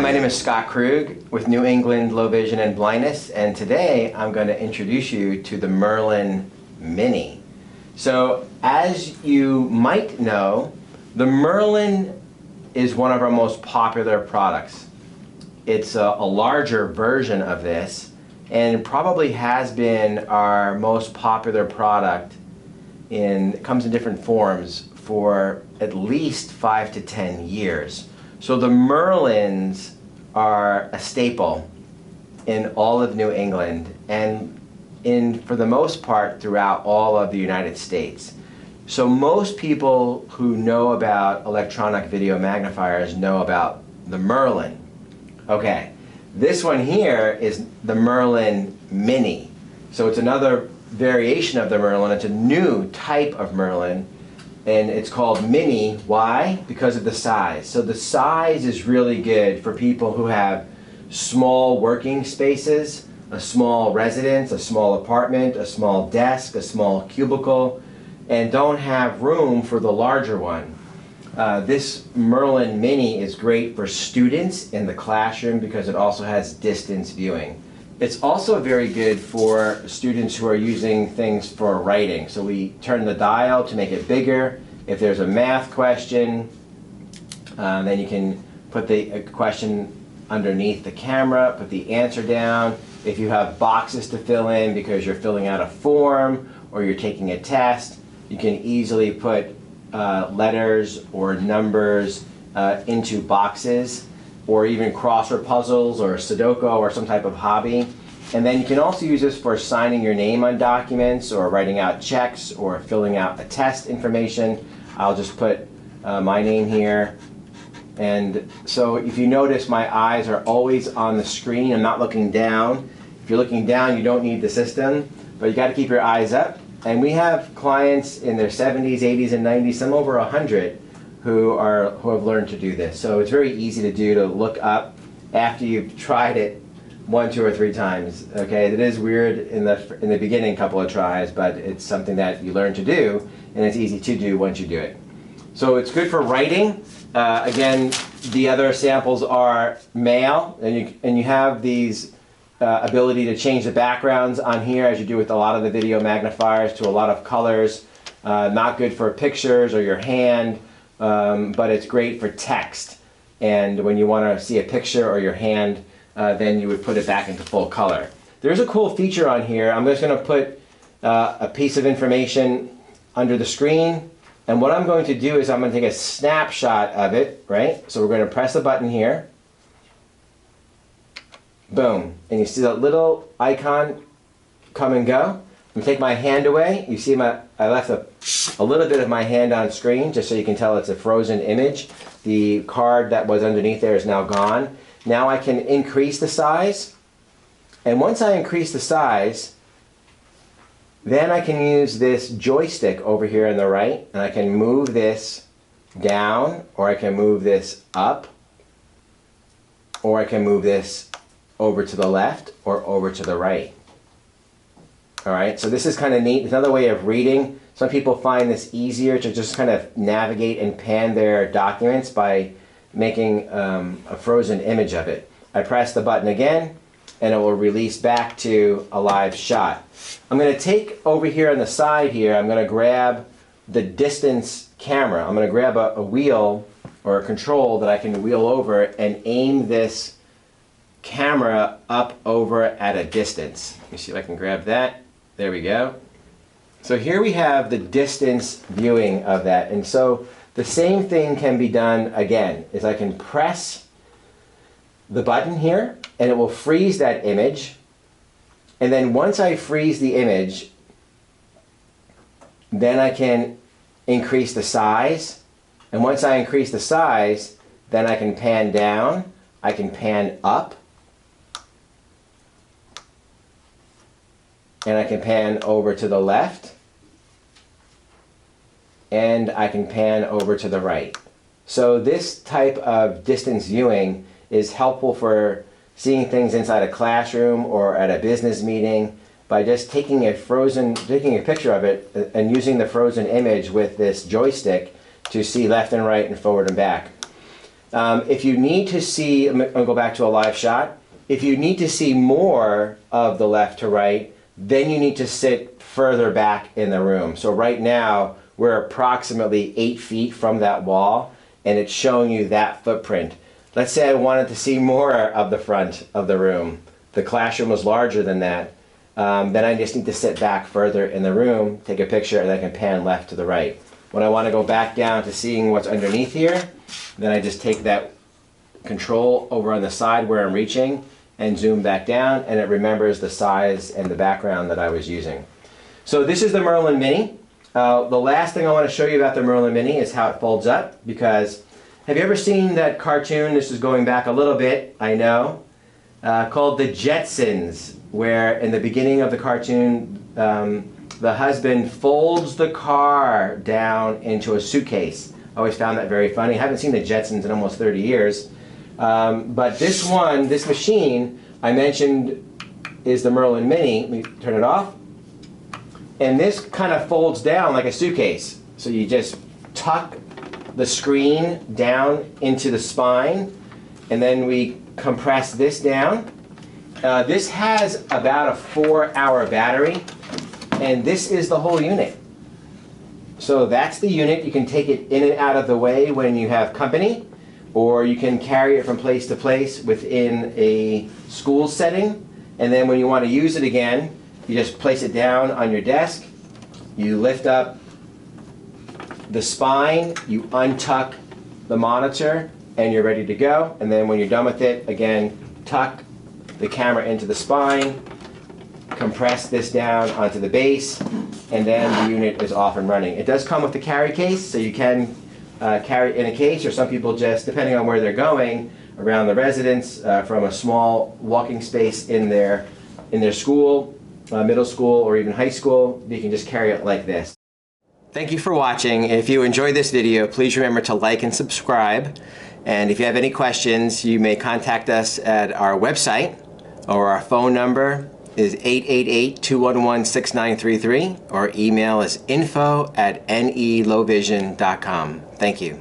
my name is Scott Krug with New England Low Vision and Blindness, and today I'm going to introduce you to the Merlin Mini. So as you might know, the Merlin is one of our most popular products. It's a larger version of this and probably has been our most popular product. It comes in different forms for at least 5 to 10 years. So the Merlins are a staple in all of New England and for the most part throughout all of the United States. So most people who know about electronic video magnifiers know about the Merlin. Okay, this one here is the Merlin Mini. So it's another variation of the Merlin. It's a new type of Merlin. And it's called Mini. Why? Because of the size. So the size is really good for people who have small working spaces, a small residence, a small apartment, a small desk, a small cubicle, and don't have room for the larger one. This Merlin Mini is great for students in the classroom because it also has distance viewing. It's also very good for students who are using things for writing. So we turn the dial to make it bigger. If there's a math question, then you can put the question underneath the camera, put the answer down. If you have boxes to fill in because you're filling out a form or you're taking a test, you can easily put letters or numbers into boxes, or even crossword puzzles or Sudoku or some type of hobby. And then you can also use this for signing your name on documents or writing out checks or filling out a test information. I'll just put my name here. And so if you notice, my eyes are always on the screen. I'm not looking down. If you're looking down, you don't need the system, but you got to keep your eyes up. And we have clients in their 70s, 80s, and 90s, some over 100, who have learned to do this. So it's very easy to do, to look up after you've tried it 1, 2, or 3 times. Okay, it is weird in the beginning couple of tries, but it's something that you learn to do, and it's easy to do once you do it. So it's good for writing. Again, the other samples are mail, and you have these ability to change the backgrounds on here, as you do with a lot of the video magnifiers, to a lot of colors. Not good for pictures or your hand. But it's great for text, and when you want to see a picture or your hand, then you would put it back into full color. There's a cool feature on here. I'm just going to put a piece of information under the screen, and what I'm going to do is I'm going to take a snapshot of it, right? So we're going to press the button here. Boom, and you see that little icon come and go. I'm going to take my hand away. You see I left a little bit of my hand on screen just so you can tell it's a frozen image. The card that was underneath there is now gone. Now I can increase the size. And once I increase the size, then I can use this joystick over here on the right, and I can move this down, or I can move this up, or I can move this over to the left or over to the right. All right, so this is kind of neat. It's another way of reading. Some people find this easier to just kind of navigate and pan their documents by making a frozen image of it. I press the button again, and it will release back to a live shot. I'm going to take over here on the side here, I'm going to grab the distance camera. I'm going to grab a wheel or a control that I can wheel over and aim this camera up over at a distance. Let me see if I can grab that. There we go. So here we have the distance viewing of that. And so the same thing can be done again, is I can press the button here and it will freeze that image. And then once I freeze the image, then I can increase the size. And once I increase the size, then I can pan down, I can pan up, and I can pan over to the left, and I can pan over to the right. So this type of distance viewing is helpful for seeing things inside a classroom or at a business meeting by just taking a picture of it and using the frozen image with this joystick to see left and right and forward and back. If you need to see, I'm gonna go back to a live shot. If you need to see more of the left to right, then you need to sit further back in the room. So right now, we're approximately 8 feet from that wall, and it's showing you that footprint. Let's say I wanted to see more of the front of the room. The classroom was larger than that. Then I just need to sit back further in the room, take a picture, and I can pan left to the right. When I want to go back down to seeing what's underneath here, then I just take that control over on the side where I'm reaching and zoom back down, and it remembers the size and the background that I was using. So this is the Merlin Mini. The last thing I want to show you about the Merlin Mini is how it folds up, because have you ever seen that cartoon, this is going back a little bit, I know, called The Jetsons, where in the beginning of the cartoon, the husband folds the car down into a suitcase. I always found that very funny. I haven't seen The Jetsons in almost 30 years. But this machine I mentioned is the Merlin Mini. Let me turn it off. And this kind of folds down like a suitcase. So you just tuck the screen down into the spine, and then we compress this down. This has about a 4-hour battery, and this is the whole unit. So that's the unit. You can take it in and out of the way when you have company, or you can carry it from place to place within a school setting. And then when you want to use it again, you just place it down on your desk, you lift up the spine, you untuck the monitor, and you're ready to go. And then when you're done with it, again, tuck the camera into the spine, compress this down onto the base, and then the unit is off and running. It does come with a carry case, so you can carry it in a case, or some people just, depending on where they're going around the residence, from a small walking space in their school, middle school, or even high school, you can just carry it like this. Thank you for watching. If you enjoyed this video, please remember to like and subscribe. And if you have any questions, you may contact us at our website, or our phone number is 888-211-6933, or email is info@nelowvision.com. Thank you.